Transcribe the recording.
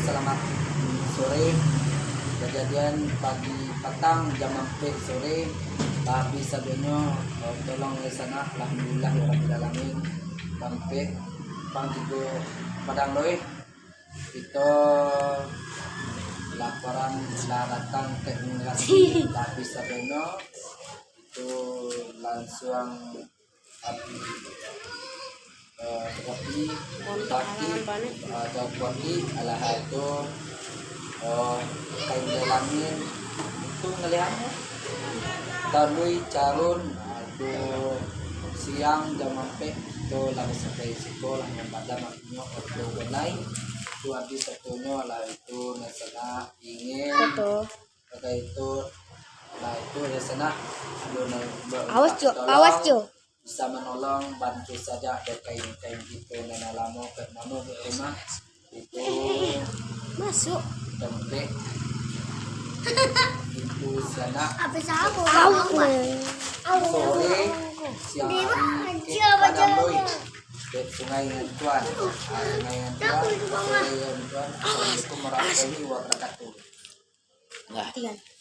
selamat sore. Kejadian pagi petang jam 4 sore habis sabenya tolong di sana alhamdulillah ya rabbil alamin sampai pang tigo padang loe itu laporan selatan teknologi habis sabenya itu langsung kopi atau kopi ala itu kain dalamin itu ngelihatnya talui carun itu siang jam 4 itu lagi sampai sekolah yang pada maknya waktu benai itu habis satunya lah itu nasana ingin kata itu lah itu nasana awas cu bisa menolong bantu saja ada kain-kain gitu nana lama ke mama ke rumah itu masuk tempe itu sana sore siang padang doi ke sungai Ngantuan sungai Ngantuan assalamualaikum warahmatullahi wabarakatuh. Tiga.